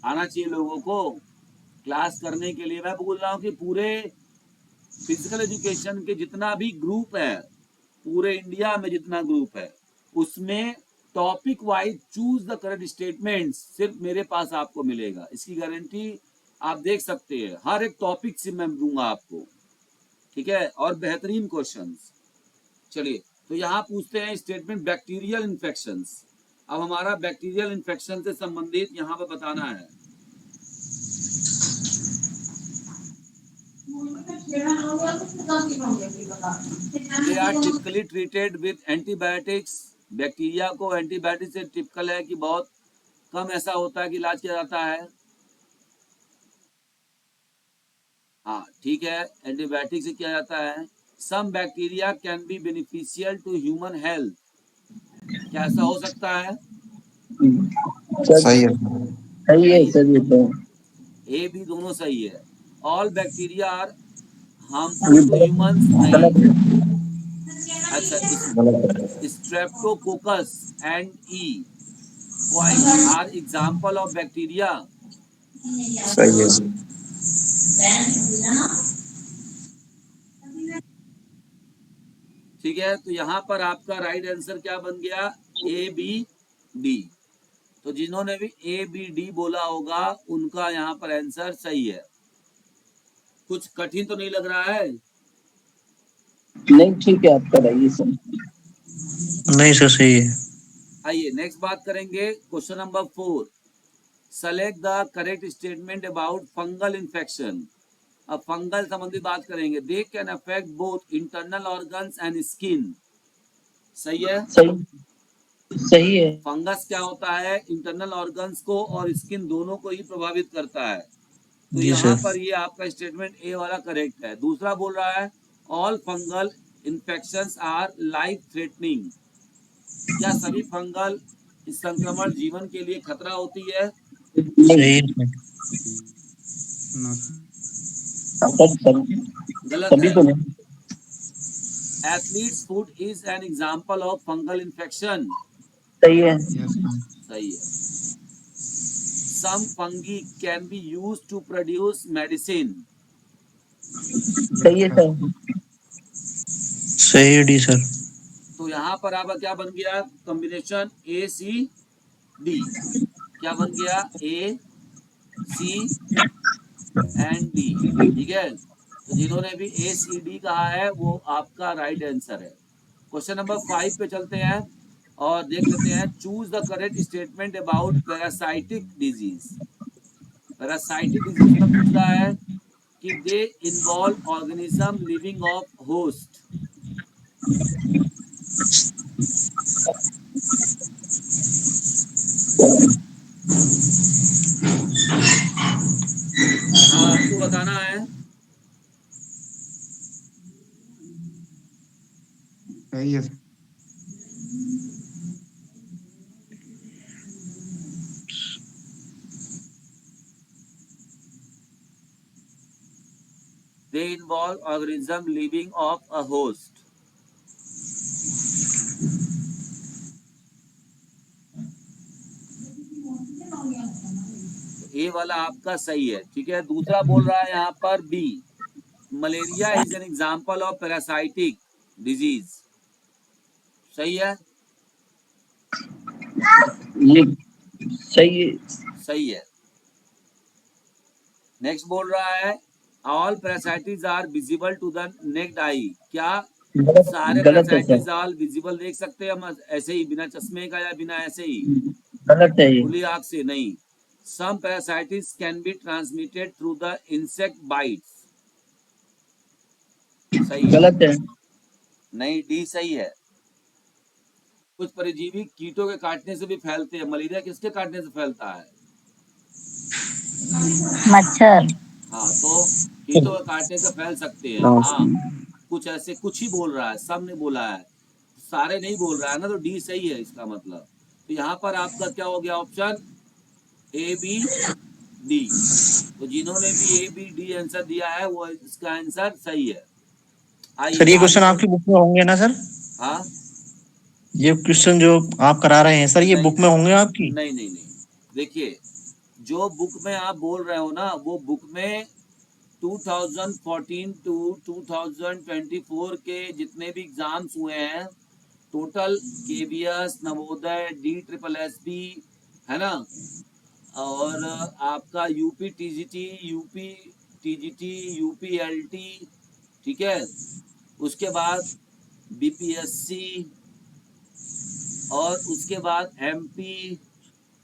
आना चाहिए लोगों को क्लास करने के लिए। मैं बोल रहा हूँ कि पूरे फिजिकल एजुकेशन के जितना भी ग्रुप है, पूरे इंडिया में जितना ग्रुप है, उसमें topic wise choose the correct statements सिर्फ मेरे पास आपको मिलेगा। इसकी गारंटी आप देख सकते हैं, हर एक टॉपिक से मैं दूंगा आपको, ठीक है, और बेहतरीन क्वेश्चंस। चलिए, तो यहाँ पूछते हैं स्टेटमेंट बैक्टीरियल इन्फेक्शंस। अब हमारा बैक्टीरियल इन्फेक्शन से संबंधित यहाँ पे बताना है। They are typically treated with antibiotics. Bacteria को एंटीबायोटिक से टिपिकल है कि बहुत कम ऐसा होता है कि इलाज किया जाता है। हाँ ठीक है, एंटीबायोटिक से किया जाता है। Some bacteria can be beneficial to human health. क्या ऐसा हो सकता है? सही है, सही है, सही है। ए बी दोनों सही है। All bacteria are harmful to humans नहीं। अच्छा, streptococcus and E coli are example of bacteria. सही है। ठीक है, तो यहाँ पर आपका राइट आंसर क्या बन गया? A B D. तो जिन्होंने भी ए बी डी बोला होगा उनका यहाँ पर आंसर सही है। कुछ कठिन तो नहीं लग रहा है? नहीं ठीक है, आपका रही सर। नहीं सर, सही है। आइए नेक्स्ट बात करेंगे, question number 4। Select the correct statement about fungal infection. अब फंगल संबंधी बात करेंगे। They can affect both internal organs and skin. सही है? सही है। फंगस क्या होता है? इंटरनल ऑर्गन्स को और स्किन दोनों को ही प्रभावित करता है। तो जी यहाँ सर। पर ये आपका स्टेटमेंट ए वाला करेक्ट है। दूसरा बोल रहा है all fungal infections our life threatening. क्या सभी फंगल संक्रमण जीवन के लिए खतरा होती है? सही है। गलत सभी है। तो नहीं। Athlete's foot is an example of fungal infection. सही है। सही है। Some fungi can be use to produce medicine. सही है सर। सही है डी सर। तो यहाँ पर आपका क्या बन गया? कॉम्बिनेशन ए सी डी। क्या बन गया? ए सी एंड डी। ठीक है, तो जिन्होंने भी ए सी डी कहा है वो आपका राइट आंसर है। क्वेश्चन नंबर 5 पे चलते हैं और देख लेते हैं। Choose the correct statement about parasitic disease. Parasitic disease में पूछ रहा है कि they involve organism living of host. यहाँ आपको बताना है। सही है। They involve organism living off a host. ए वाला आपका सही है। ठीक है, दूसरा बोल रहा है यहाँ पर B, malaria is an example of parasitic disease. सही है? ये सही है। सही है। नेक्स्ट बोल रहा है all parasites are visible to the naked eye. क्या सारे गलत है पैरासाइटिस सर। आर विजिबल देख सकते हैं हम ऐसे ही, बिना चश्मे का या बिना ऐसे ही गलत है ये। खुली आंख से? नहीं। Some parasites can be transmitted through the insect bites. सही है? गलत है। नहीं, डी सही है। कुछ परजीवी कीटों के काटने से भी फैलते हैं। मलेरिया किसके काटने से फैलता है? मच्छर। हाँ, तो कीटों के काटने से फैल सकते हैं। हाँ, कुछ ऐसे, कुछ ही बोल रहा है, सब ने बोला है, सारे नहीं बोल रहा है ना, तो डी सही है इसका मतलब। तो यहाँ पर आपका क्या हो गया? Option A B D. तो जिन्होंने भी ए बी डी आंसर दिया है वो इसका आंसर सही है। आइए सर ये क्वेश्चन आगे। आपकी बुक में होंगे ना सर? हाँ, ये क्वेश्चन जो आप करा रहे हैं सर, ये नहीं बुक में होंगे आपकी? नहीं नहीं नहीं। देखिए, जो बुक में आप बोल रहे हो ना, वो बुक में 2014 टू 2024 के जितने भी एग्जाम्स हुए हैं, total KVS, Navodaya, D triple S B, है ना, और आपका UP TGT, UP TGT, UP LT, ठीक है, उसके बाद बीपीएससी, और उसके बाद एमपी,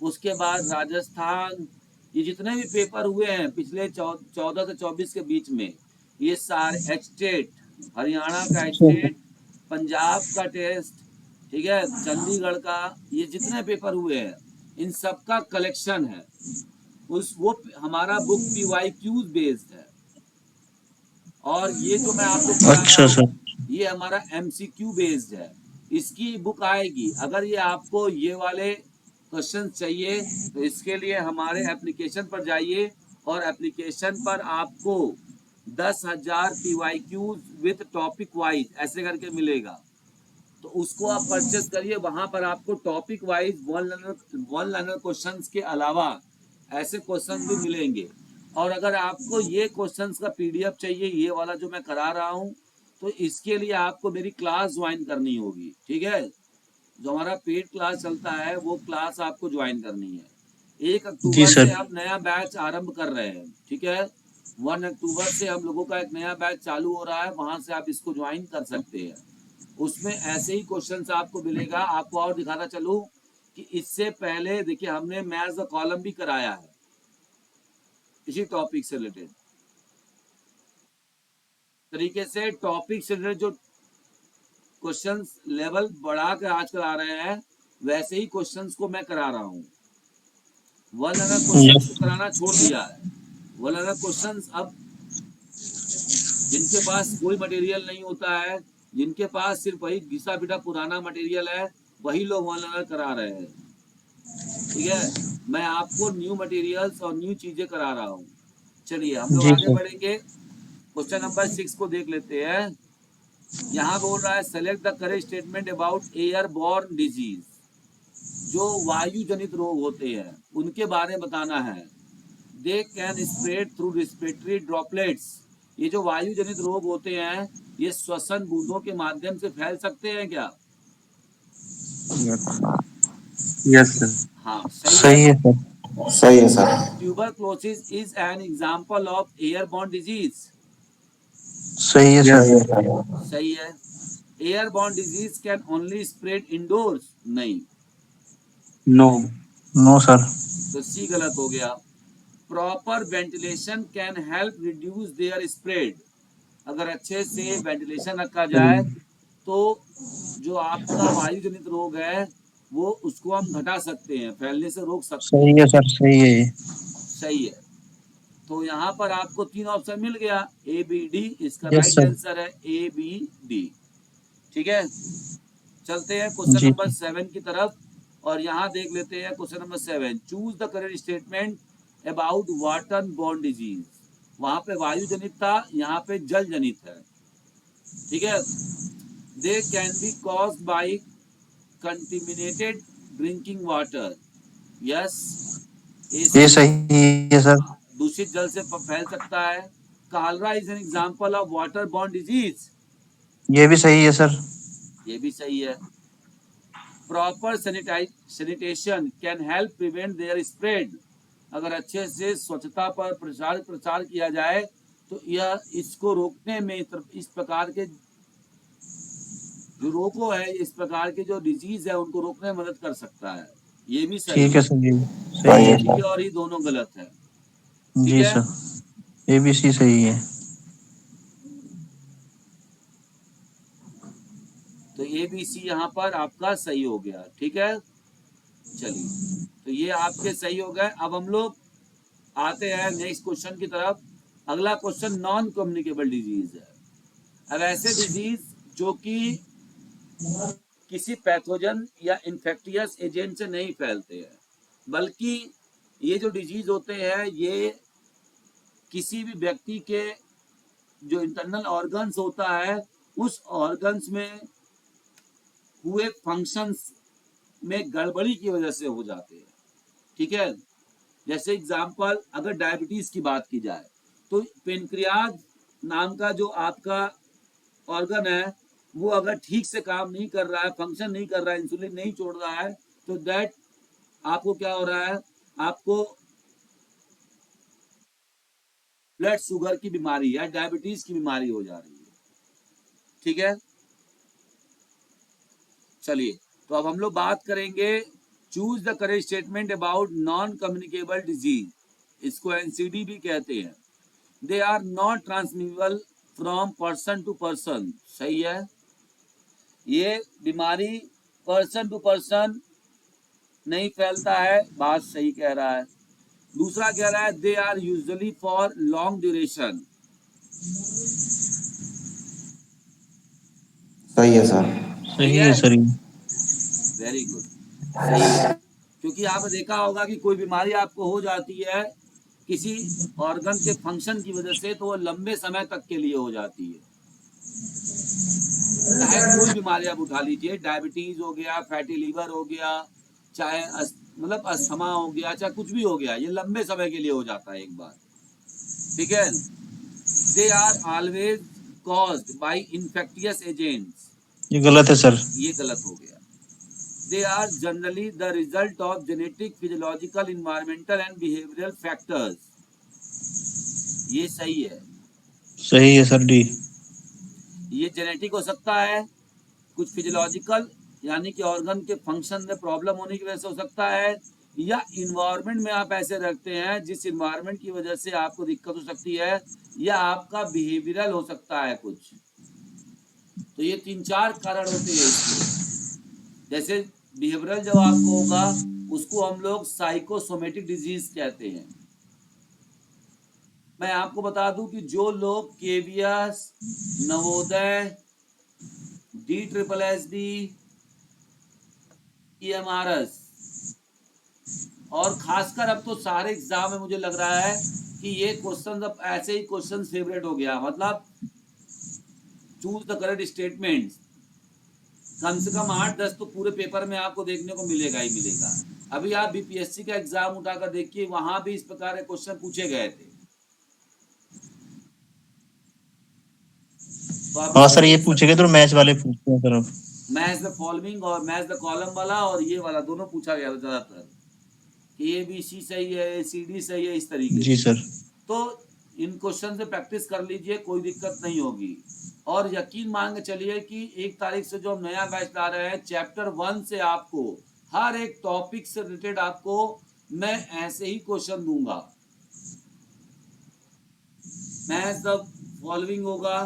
उसके बाद राजस्थान, ये जितने भी पेपर हुए हैं पिछले 14 से 24 के बीच में, ये सारे स्टेट, हरियाणा का स्टेट, पंजाब का टेस्ट, ठीक है, चंडीगढ़ का, ये जितने पेपर हुए हैं इन सब का कलेक्शन है। वो हमारा बुक PYQ बेस्ड है, और ये जो मैं आपको पढ़ा रहा अच्छा हूँ सर। ये हमारा MCQ बेस्ड है। इसकी बुक आएगी, अगर ये आपको ये वाले क्वेश्चन चाहिए तो इसके लिए हमारे एप्लीकेशन पर जाइए, और एप्लीकेशन पर आपको 10,000 PYQ विथ टॉपिक वाइज ऐसे करके मिलेगा, तो उसको आप परचेस करिए। वहां पर आपको topic wise one liner questions के अलावा ऐसे क्वेश्चंस भी मिलेंगे। और अगर आपको ये क्वेश्चंस का PDF चाहिए, ये वाला जो मैं करा रहा हूँ, तो इसके लिए आपको मेरी क्लास ज्वाइन करनी होगी, ठीक है, जो हमारा पेड क्लास चलता है वो क्लास आपको ज्वाइन करनी है। 1 जी अक्टूबर से सर। हम नया बैच आरंभ कर रहे हैं, ठीक है, 1 अक्टूबर से हम लोगों का एक नया बैच चालू हो रहा है, वहां से आप इसको ज्वाइन कर सकते हैं। उसमें ऐसे ही क्वेश्चंस आपको मिलेगा। आपको और दिखाता चलूं कि इससे पहले देखिए हमने मैथ्स द कॉलम भी कराया है इसी टॉपिक से रिलेटेड तरीके से। टॉपिक से रिलेटेड जो क्वेश्चंस लेवल बढ़ा के आजकल आ रहे हैं, वैसे ही क्वेश्चंस को मैं करा रहा हूँ। वन लाइनर क्वेश्चंस को यस। कराना छोड़ दिया है। वन लाइनर क्वेश्चंस अब जिनके पास कोई मटेरियल नहीं होता है, जिनके पास सिर्फ वही घिसा पिटा पुराना मटेरियल है, वही लोग वन लाइनर करा रहे हैं, ठीक है। मैं आपको न्यू मटेरियल्स और न्यू चीजें करा रहा हूँ। चलिए हम लोग जी आगे सर। बढ़ेंगे। क्वेश्चन नंबर 6 को देख लेते हैं। यहाँ बोल रहा है select the correct statement about airborne disease. जो वायु जनित रोग होते हैं उनके बारे में बताना है। They can spread through respiratory droplets. ये जो वायु जनित रोग होते हैं ये श्वसन बूंदों के माध्यम से फैल सकते हैं क्या? Yes sir. हाँ, सही है। सही है सर। सही है sir. Tuberculosis is an example of airborne disease. सही है यस सर। सर। सही है। Airborne disease can only spread indoors. नहीं, नो। No sir. तो सी गलत हो गया। Proper ventilation can help reduce their spread. अगर अच्छे से वेंटिलेशन रखा जाए तो जो आपका वायु जनित रोग है वो उसको हम घटा सकते हैं, फैलने से रोक सकते सही हैं। है सर, सही है ये। सही है। तो यहाँ पर आपको 3 ऑप्शन मिल गया, ABD इसका यस राइट सर। आंसर है, ABD, ठीक है। चलते हैं क्वेश्चन जी नंबर 7 की तरफ, और यहाँ देख लेते हैं question number 7। Choose the correct statement about water borne disease. वहां पे वायु जनित था, यहाँ पे जल जनित है, ठीक है। They can be cause by contaminated drinking water. Yes, A ये सही है। सही है सर। दूषित जल से फैल सकता है। Kalra is an example of water borne disease. ये भी सही है सर। ये भी सही है। Proper sanitation can help prevent there spread. अगर अच्छे से स्वच्छता पर प्रचार किया जाए तो यह इसको रोकने में, इस प्रकार के जो रोगों है, इस प्रकार के जो डिजीज है उनको रोकने में मदद कर सकता है। ये भी सही ठीक है है। सर, ये सही सही है है। डी और ई दोनों गलत है, ठीक जी है। सर, ABC सही है। तो ABC यहाँ पर आपका सही हो गया, ठीक है। चलिए, तो ये आपके सही हो गए। अब हम लोग आते हैं नेक्स्ट क्वेश्चन की तरफ। अगला क्वेश्चन नॉन कम्युनिकेबल डिजीज है। अब ऐसे डिजीज जो कि किसी पैथोजन या इन्फेक्टियस एजेंट से नहीं फैलते हैं, बल्कि ये जो डिजीज होते हैं ये किसी भी व्यक्ति के जो इंटरनल ऑर्गन्स होता है उस ऑर्गन्स में हुए फंक्शंस में गड़बड़ी की वजह से हो जाते हैं, ठीक है। जैसे एग्जाम्पल अगर डायबिटीज की बात की जाए तो पेनक्रियाज नाम का जो आपका ऑर्गन है वो अगर ठीक से काम नहीं कर रहा है, फंक्शन नहीं कर रहा है, इंसुलिन नहीं छोड़ रहा है, तो दैट आपको क्या हो रहा है, आपको ब्लड शुगर की बीमारी या डायबिटीज की बीमारी हो जा रही है। ठीक है, चलिए तो अब हम लोग बात करेंगे choose the correct statement about non communicable disease, इसको एनसीडी भी कहते हैं। They are not transmittable from person to person, सही है, ये बीमारी पर्सन टू पर्सन नहीं फैलता है, बात सही कह रहा है। दूसरा कह रहा है they are usually for long duration, सही है सर। सही है सर ये। वेरी गुड, सही है, क्योंकि आपने देखा होगा कि कोई बीमारी आपको हो जाती है किसी ऑर्गन के फंक्शन की वजह से, तो वो लंबे समय तक के लिए हो जाती है। चाहे कोई बीमारी आप उठा लीजिए, डायबिटीज हो गया, फैटी लीवर हो गया, चाहे मतलब अस्थमा हो गया, चाहे कुछ भी हो गया, ये लंबे समय के लिए हो जाता है एक बार। ठीक है, they are always caused by infectious agents, ये गलत है सर। ये गलत हो गया। They are generally the result of genetic, physiological, environmental and behavioural factors, ये सही है। सही है सर डी। ये जेनेटिक हो सकता है, कुछ फिजियोलॉजिकल यानी कि ऑर्गन के फंक्शन में प्रॉब्लम होने की वजह से हो सकता है, या इन्वायरमेंट में आप ऐसे रखते हैं जिस इन्वायरमेंट की वजह से आपको दिक्कत हो सकती है, या आपका बिहेवियरल हो सकता है कुछ। तो ये 3-4 कारण होते हैं इसके। जैसे बिहेवियरल जब आपको होगा उसको हम लोग साइकोसोमेटिक डिजीज कहते हैं। मैं आपको बता दूं कि जो लोग केवीएस, नवोदय, DSSB, EMRS और खासकर अब तो सारे एग्जाम में मुझे लग रहा है कि ये क्वेश्चन अब ऐसे ही क्वेश्चन फेवरेट हो गया, मतलब चूज द करेक्ट स्टेटमेंट्स, कम से कम 8-10 तो पूरे पेपर में आपको देखने को मिलेगा ही मिलेगा। अभी आप बीपीएससी का एग्जाम उठाकर देखिए, वहां भी इस प्रकार के क्वेश्चन पूछे गए थे। तो हाँ सर, ये पूछेंगे तो मैच वाले पूछते हैं सर अब। मैच द फॉलोइंग और मैच द कॉलम वाला और ये वाला दोनों पूछा गया था ज्यादातर, कि ABC सही है, CD सही है, इस तरीके जी से। सर। तो इन क्वेश्चन से प्रैक्टिस कर लीजिए, कोई दिक्कत नहीं होगी। और यकीन मान के चलिए कि 1 तारीख से जो हम नया बैच ला रहे हैं, चैप्टर 1 से आपको हर एक टॉपिक से रिलेटेड आपको मैं ऐसे ही क्वेश्चन दूंगा। मैच द फॉलोइंग होगा,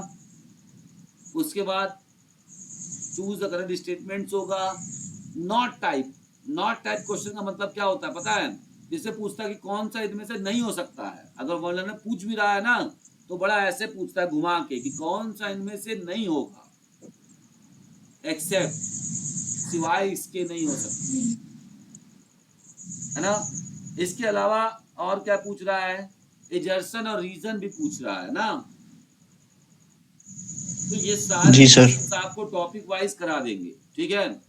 उसके बाद चूज द करेक्ट स्टेटमेंट्स होगा, not type. Not type question का मतलब क्या होता है पता है, जिससे पूछता है कि कौन सा इनमें से नहीं हो सकता है। अगर वर्णन में पूछ भी रहा है ना तो बड़ा ऐसे पूछता है घुमा के कि कौन सा इनमें से नहीं होगा, एक्सेप्ट, सिवाय इसके नहीं हो सकती, है ना। इसके अलावा और क्या पूछ रहा है, एजर्सन और रीजन भी पूछ रहा है ना। तो ये सारे जी सर। क्वेश्चंस आपको टॉपिक वाइज करा देंगे। ठीक है,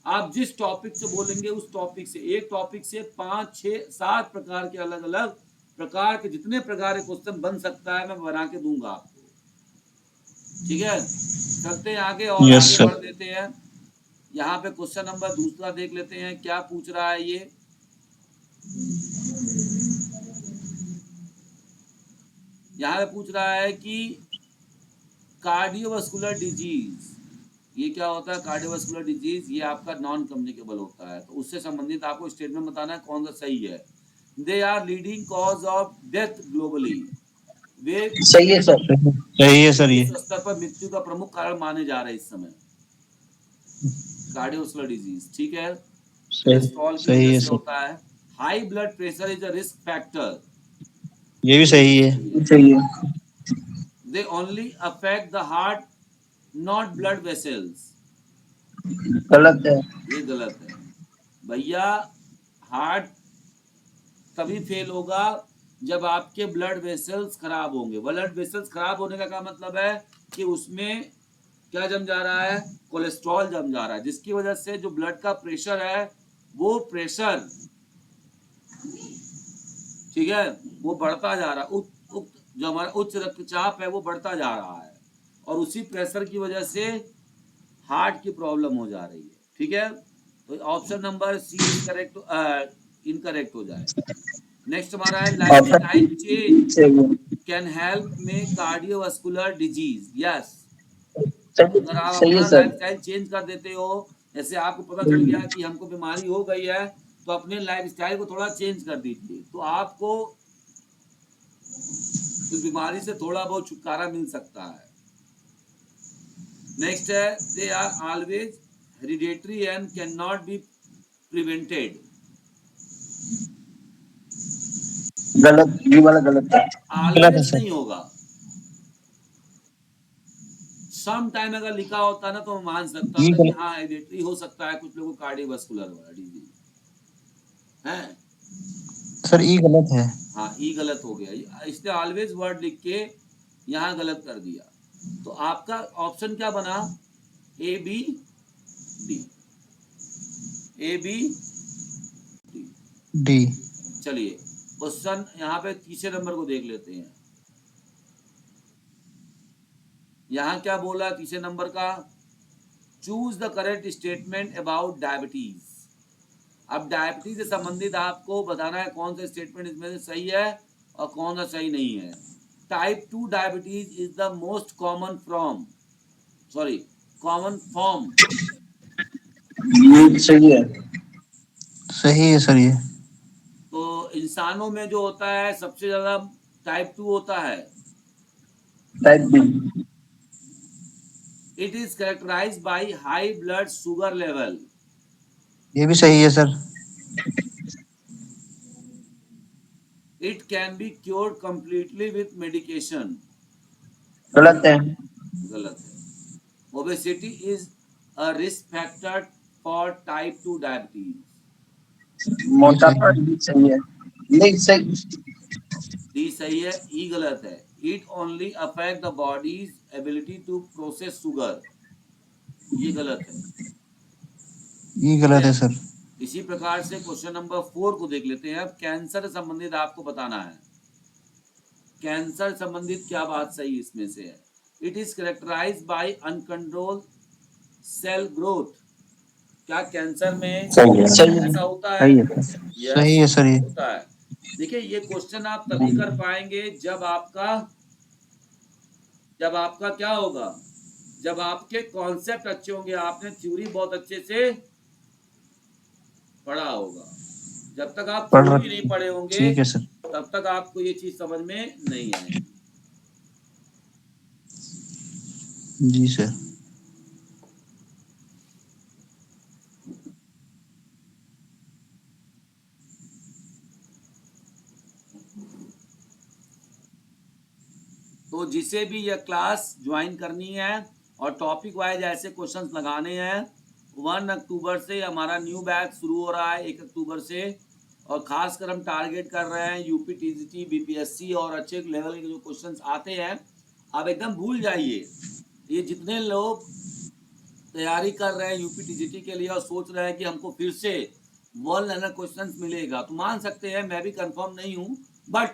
आप जिस टॉपिक से बोलेंगे उस टॉपिक से, एक टॉपिक से 5, 6, 7 प्रकार के अलग अलग प्रकार के जितने प्रकार के क्वेश्चन बन सकता है मैं बना के दूंगा आपको। ठीक है, चलते हैं आगे और यस आगे सर। बढ़ देते हैं। यहाँ पे क्वेश्चन नंबर दूसरा देख लेते हैं क्या पूछ रहा है ये। यहाँ पे पूछ रहा है कि कार्डियोवास्कुलर डिजीज, ये क्या होता है कार्डियोवास्कुलर डिजीज, ये आपका नॉन कम्युनिकेबल होता है, तो उससे संबंधित आपको स्टेटमेंट बताना है कौन सा सही है। They are leading cause of death globally, वे सही है सर। सही है सर ये। विश्व स्तर पर मृत्यु का प्रमुख कारण माने जा रहे हैं इस समय, कार्डियोवास्कुलर डिजीज। ठीक है, कोलेस्ट्रॉल की सही वजह है से सर। होता है। High blood pressure is a risk factor, ये भी सही है। सही है। They only affect the heart not blood vessels, गलत है। ये गलत है भैया। हार्ट तभी फेल होगा जब आपके ब्लड वेसल्स खराब होंगे। ब्लड वेसल्स खराब होने का क्या मतलब है कि उसमें क्या जम जा रहा है, कोलेस्ट्रॉल जम जा रहा है, जिसकी वजह से जो ब्लड का प्रेशर है वो प्रेशर ठीक है, वो बढ़ता जा रहा है, जो हमारा उच्च रक्तचाप है वो बढ़ता जा रहा है, और उसी प्रेशर की वजह से हार्ट की प्रॉब्लम हो जा रही है। ठीक है, तो option number C is correct, incorrect हो जाए। नेक्स्ट हमारा है lifestyle change option can help में कार्डियोवास्कुलर डिजीज। यस, अगर आप सही है अपना सर। लाइफस्टाइल चेंज कर देते हो, जैसे आपको पता चल गया कि हमको बीमारी हो गई है, तो अपने लाइफस्टाइल को थोड़ा चेंज कर दीजिए, तो आपको उस बीमारी से थोड़ा बहुत छुटकारा मिल सकता है। नेक्स्ट है, they are always hereditary and can not be prevented. गलत, ये वाला गलत है। गलत है ऑलवेज सर। नहीं होगा, सम टाइम अगर लिखा होता ना तो मैं मान सकता ये था कि गलत, हाँ हेरिडेटरी हो सकता है, कुछ लोगों को कार्डियोवास्कुलर वाला डिजीज है। सर ये गलत है। हाँ, ई गलत हो गया, इसने ऑलवेज वर्ड लिख के यहाँ गलत कर दिया। तो आपका ऑप्शन क्या बना? A B D, A B D. D. चलिए क्वेश्चन यहाँ पे तीसरे नंबर को देख लेते हैं। यहाँ क्या बोला तीसरे नंबर का? Choose the correct statement about diabetes. अब डायबिटीज से संबंधित आपको बताना है कौन सा स्टेटमेंट इसमें से सही है और कौन सा सही नहीं है। Type 2 diabetes is the most common form. ये सही है। सही है सर ये। तो इंसानों में जो होता है सबसे ज्यादा टाइप 2 होता है। Type B. It is characterised by high blood sugar level. ये भी सही है sir. It can be cured completely with medication. गलत है। गलत है। Obesity is a risk factor for type 2 diabetes. ये मोटापा सही है। भी सही है। नहीं सही। डी सही है, ई गलत है। It only affect the body's ability to process sugar. ये गलत है। ये गलत है सर। इसी प्रकार से क्वेश्चन नंबर 4 को देख लेते हैं। अब कैंसर से संबंधित आपको बताना है, कैंसर संबंधित क्या बात सही इसमें से है। It is characterise by uncontrol cell growth. क्या कैंसर में सही है। ऐसा होता है? सही है सर। सही है सर ये। होता है। देखिए ये क्वेश्चन आप तभी कर पाएंगे जब आपका क्या होगा, जब आपके कॉन्सेप्ट अच्छे होंगे, आपने थ्योरी बहुत अच्छे से पढ़ा होगा। जब तक आप पढ़ थ्योरी रहे। नहीं पढ़े होंगे ठीक है सर। तब तक आपको ये चीज समझ में नहीं आएगी। जी सर। तो जिसे भी यह क्लास ज्वाइन करनी है और टॉपिक वाइज ऐसे क्वेश्चंस लगाने हैं, 1 अक्टूबर से हमारा न्यू बैच शुरू हो रहा है, 1 अक्टूबर से। और खासकर हम टारगेट कर रहे हैं यूपी टीजीटी, बीपीएससी और अच्छे लेवल के जो क्वेश्चंस आते हैं, आप एकदम भूल जाइए। ये जितने लोग तैयारी कर रहे हैं यूपी टीजीटी के लिए और सोच रहे हैं कि हमको फिर से वर्ल्ड लर्नर क्वेश्चंस मिलेगा, तो मान सकते हैं, मैं भी कंफर्म नहीं हूँ, बट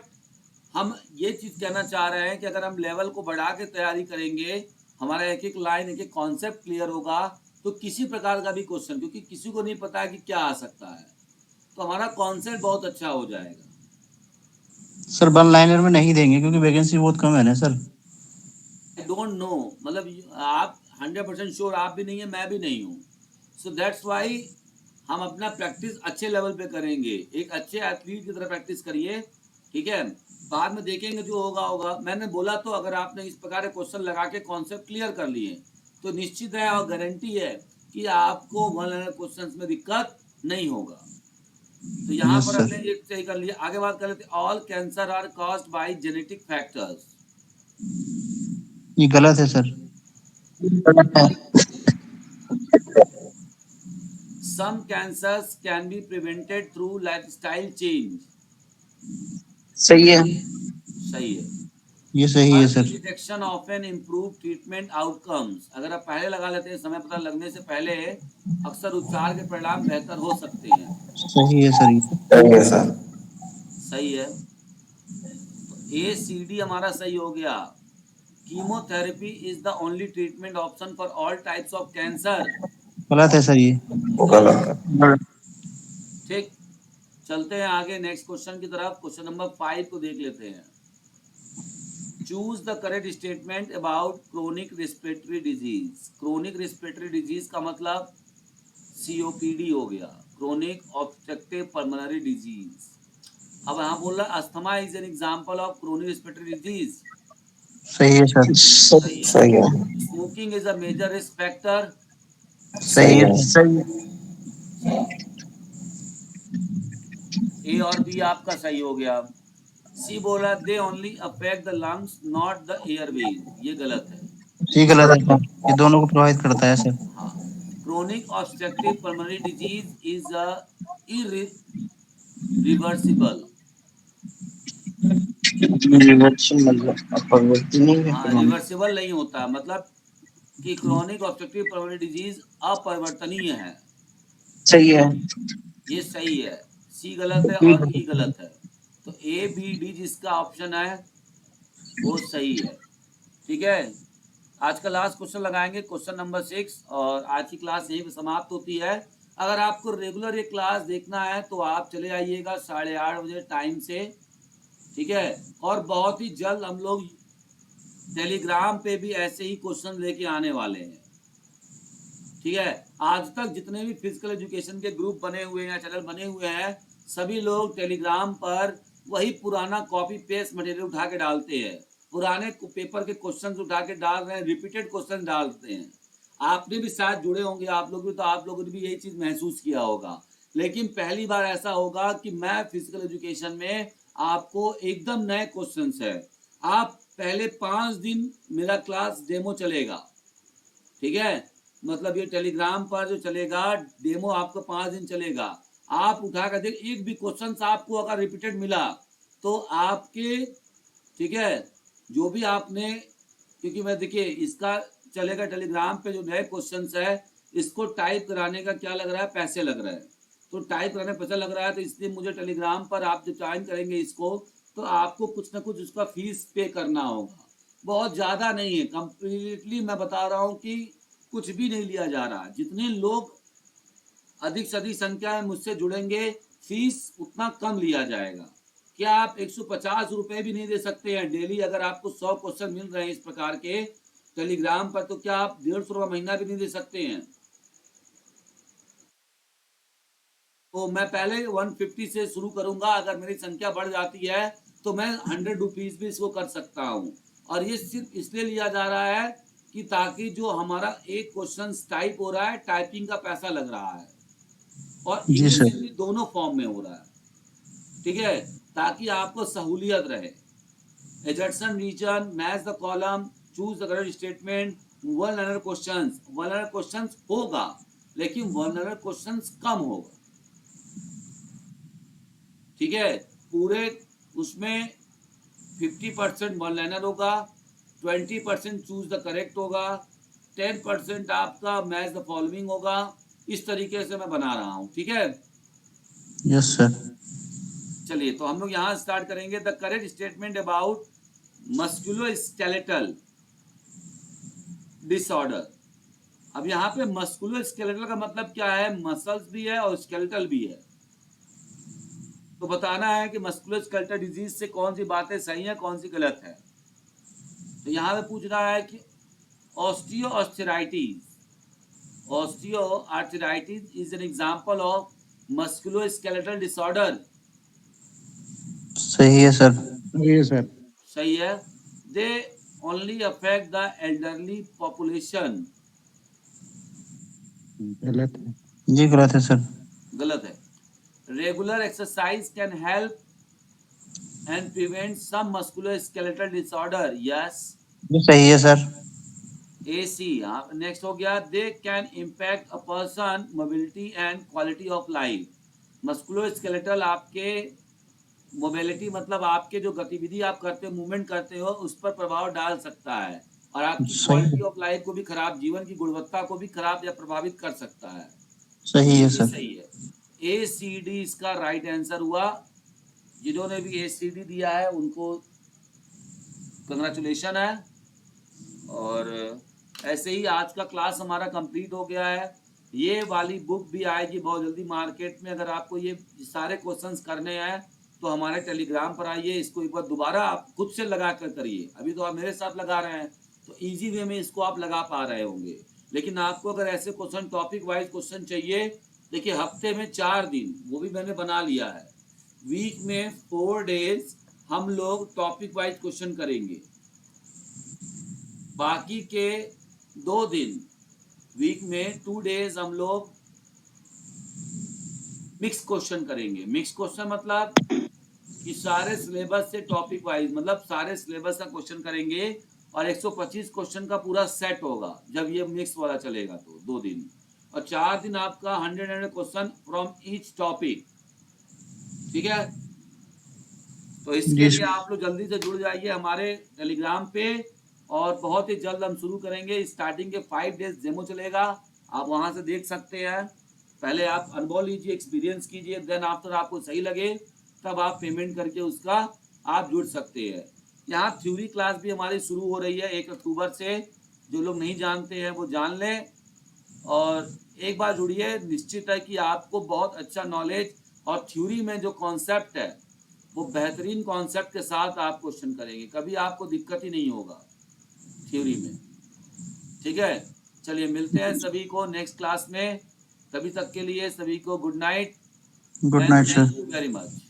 हम ये चीज कहना चाह रहे हैं कि अगर हम लेवल को बढ़ा के तैयारी करेंगे, हमारा एक एक लाइन, एक एक कॉन्सेप्ट क्लियर होगा, तो किसी प्रकार का भी क्वेश्चन, क्योंकि किसी को नहीं पता है कि क्या आ सकता है, तो हमारा कॉन्सेप्ट बहुत अच्छा हो जाएगा। सर वन लाइनर में नहीं देंगे क्योंकि वैकेंसी बहुत कम है ना सर। आई डोंट नो, मतलब आप 100% श्योर आप भी नहीं है, मैं भी नहीं हूँ। सो दैट्स वाई हम अपना प्रैक्टिस अच्छे लेवल पे करेंगे, एक अच्छे एथलीट की तरह प्रैक्टिस करिए, ठीक है। बाद में देखेंगे जो होगा होगा। मैंने बोला तो अगर आपने इस प्रकार के क्वेश्चन लगा के कॉन्सेप्ट क्लियर कर लिए तो निश्चित है और गारंटी है कि आपको वन लाइनर क्वेश्चंस में दिक्कत नहीं होगा। तो यहाँ यस पर सर। हमने ये सही कर लिया। आगे बात कर लेते हैं। All cancer are caused by genetic factors. ये गलत है सर। गलत है। Some cancers can be prevented through lifestyle change. सही है। सही है। ये सही है Early sir. detection often improve treatment outcomes. अगर आप पहले लगा लेते हैं, समय पता लगने से पहले, अक्सर उपचार के परिणाम बेहतर हो सकते हैं। सही है सर ये। सही है सर। सही है। ACD हमारा सही हो गया। Chemotherapy is the only treatment option for all types of cancer. गलत है सर ये। गलत है। गलत। ठीक, चलते हैं आगे नेक्स्ट क्वेश्चन की तरफ। क्वेश्चन नंबर 5 को देख लेते हैं। Choose the correct statement about chronic respiratory disease. Chronic respiratory disease का मतलब COPD हो गया, क्रोनिक ऑब्स्ट्रक्टिव पल्मोनरी डिजीज। अब यहाँ बोल रहा है asthma is an example of chronic respiratory disease. सही है सर। सही है। सही है। Smoking is a major risk factor. सही है। सही। सही है। A और B आपका सही हो गया। C बोला दे only affect the lungs not the Airways, ये गलत है। जी गलत है सर, ये दोनों को प्रभावित करता है सर। हाँ, chronic obstructive pulmonary disease is a irreversible. हाँ, रिवर्सिबल नहीं होता, मतलब कि क्रोनिक ऑब्स्ट्रक्टिव पल्मोनरी डिजीज अपरिवर्तनीय है। सही है। ये सही है। C गलत है और E गलत है। तो ABD जिसका ऑप्शन है वो सही है। ठीक है, आज का लास्ट क्वेश्चन लगाएंगे, क्वेश्चन नंबर 6, और आज की क्लास यहीं पे समाप्त होती है। अगर आपको रेगुलर ये क्लास देखना है तो आप चले आइएगा 8:30 बजे टाइम से। ठीक है, और बहुत ही जल्द हम लोग टेलीग्राम पे भी ऐसे ही क्वेश्चन लेके आने वाले हैं। ठीक है, आज तक जितने भी फिजिकल एजुकेशन के ग्रुप बने हुए हैं, चैनल बने हुए हैं, सभी लोग टेलीग्राम पर वही पुराना कॉपी पेस्ट मटेरियल उठा के डालते हैं, पुराने पेपर के क्वेश्चन उठा के डाल रहे हैं, रिपीटेड क्वेश्चन डालते हैं। आपने भी शायद जुड़े होंगे, आप लोग भी, तो आप लोगों ने भी यही चीज महसूस किया होगा। लेकिन पहली बार ऐसा होगा कि मैं फिजिकल एजुकेशन में आपको एकदम नए क्वेश्चन है। आप पहले 5 दिन मेरा क्लास डेमो चलेगा। ठीक है, मतलब ये टेलीग्राम पर जो चलेगा डेमो आपको 5 दिन चलेगा। आप उठा कर देख, एक भी क्वेश्चन आपको अगर रिपीटेड मिला तो आपके, ठीक है, जो भी आपने, क्योंकि मैं देखिए इसका चलेगा टेलीग्राम पे जो नए क्वेश्चंस है, इसको टाइप कराने का क्या लग रहा है, पैसे लग रहे हैं। तो टाइप कराने पैसा लग रहा है, तो इसलिए मुझे टेलीग्राम पर आप जब ज्वाइन करेंगे इसको, तो आपको कुछ ना कुछ उसका फीस पे करना होगा। बहुत ज़्यादा नहीं है, कंप्लीटली मैं बता रहा हूँ कि कुछ भी नहीं लिया जा रहा। जितने लोग अधिक से अधिक संख्या में मुझसे जुड़ेंगे, फीस उतना कम लिया जाएगा। क्या आप 150 रुपए भी नहीं दे सकते हैं डेली? अगर आपको 100 क्वेश्चन मिल रहे हैं इस प्रकार के टेलीग्राम पर, तो क्या आप 150 रुपये महीना भी नहीं दे सकते हैं? तो मैं पहले 150 से शुरू करूंगा, अगर मेरी संख्या बढ़ जाती है तो मैं 100 रुपीज भी इसको कर सकता हूं। और ये सिर्फ इसलिए लिया जा रहा है कि ताकि जो हमारा एक क्वेश्चन टाइप हो रहा है, टाइपिंग का पैसा लग रहा है, और जी इंग्लिश सर। हिंदी दोनों फॉर्म में हो रहा है। ठीक है, ताकि आपको सहूलियत रहे। Assertion reason, match the column, choose the correct statement, one liner questions. One liner questions होगा, लेकिन वन लर्नर क्वेश्चंस कम होगा। ठीक है, पूरे उसमें 50% वन लाइनर होगा, 20% चूज द करेक्ट होगा, 10% आपका मैच द फॉलोइंग होगा। इस तरीके से मैं बना रहा हूं। ठीक है, यस सर। चलिए तो हम लोग यहाँ स्टार्ट करेंगे। The correct statement about musculoskeletal disorder. अब यहाँ पे मस्कुलोस्केलेटल का मतलब क्या है? मसल्स भी है और स्केलेटल भी है। तो बताना है कि मस्कुलोस्केलेटल डिजीज से कौन सी बातें सही है, कौन सी गलत है। तो यहाँ पे पूछ रहा है कि osteoarthritis, osteoarthritis is an example of musculoskeletal disorder. सही है सर। जी सर। सही है। They only affect the elderly population. गलत है। जी गलत है सर। गलत है। Regular exercise can help and prevent some musculoskeletal disorder. Yes. ये सही है सर। AC। नेक्स्ट हो गया, they can impact a person mobility and quality of life. Musculoskeletal आपके मोबिलिटी, मतलब आपके जो गतिविधि आप करते हो, मूवमेंट करते हो, उस पर प्रभाव डाल सकता है, और आपकी सही क्वालिटी है। ऑफ लाइफ को भी खराब, जीवन की गुणवत्ता को भी खराब या प्रभावित कर सकता है। सही है ये सर। सही है। ACD इसका राइट आंसर हुआ। जिन्होंने भी ACD दिया है उनको कंग्रेचुलेशन है। और ऐसे ही आज का क्लास हमारा कंप्लीट हो गया है। ये वाली बुक भी आएगी बहुत जल्दी मार्केट में। अगर आपको ये सारे क्वेश्चंस करने हैं तो हमारे टेलीग्राम पर आइए, इसको एक बार दोबारा आप खुद से लगा कर करिए। अभी तो आप मेरे साथ लगा रहे हैं तो इजी वे में इसको आप लगा पा रहे होंगे, लेकिन आपको अगर ऐसे क्वेश्चन टॉपिक वाइज क्वेश्चन चाहिए, देखिए हफ्ते में 4 दिन वो भी मैंने बना लिया है। वीक में 4 डेज हम लोग टॉपिक वाइज क्वेश्चन करेंगे, बाकी के 2 दिन वीक में 2 डेज हम लोग मिक्स क्वेश्चन करेंगे। मिक्स क्वेश्चन मतलब कि सारे सिलेबस से टॉपिक वाइज, मतलब सारे सिलेबस का क्वेश्चन करेंगे और 125 क्वेश्चन का पूरा सेट होगा जब ये मिक्स वाला चलेगा तो 2 दिन। और 4 दिन आपका 100 क्वेश्चन फ्रॉम ईच टॉपिक, ठीक है। तो इसके लिए आप लोग जल्दी से जुड़ जाइए हमारे टेलीग्राम पे, और बहुत ही जल्द हम शुरू करेंगे। स्टार्टिंग के 5 डेज डेमो चलेगा, आप वहां से देख सकते हैं। पहले आप अनुभव लीजिए, एक्सपीरियंस कीजिए, देन आफ्टर आपको सही लगे तब आप पेमेंट करके उसका आप जुड़ सकते हैं। यहाँ थ्योरी क्लास भी हमारी शुरू हो रही है 1 अक्टूबर से। जो लोग नहीं जानते हैं वो जान लें और एक बार जुड़िए। निश्चित है कि आपको बहुत अच्छा नॉलेज, और थ्योरी में जो कॉन्सेप्ट है वो बेहतरीन कॉन्सेप्ट के साथ आप क्वेश्चन करेंगे, कभी आपको दिक्कत ही नहीं होगा थ्योरी में, ठीक है। चलिए मिलते हैं सभी को नेक्स्ट क्लास में। तभी तक के लिए सभी को good night. Good night sir. Thank you very much.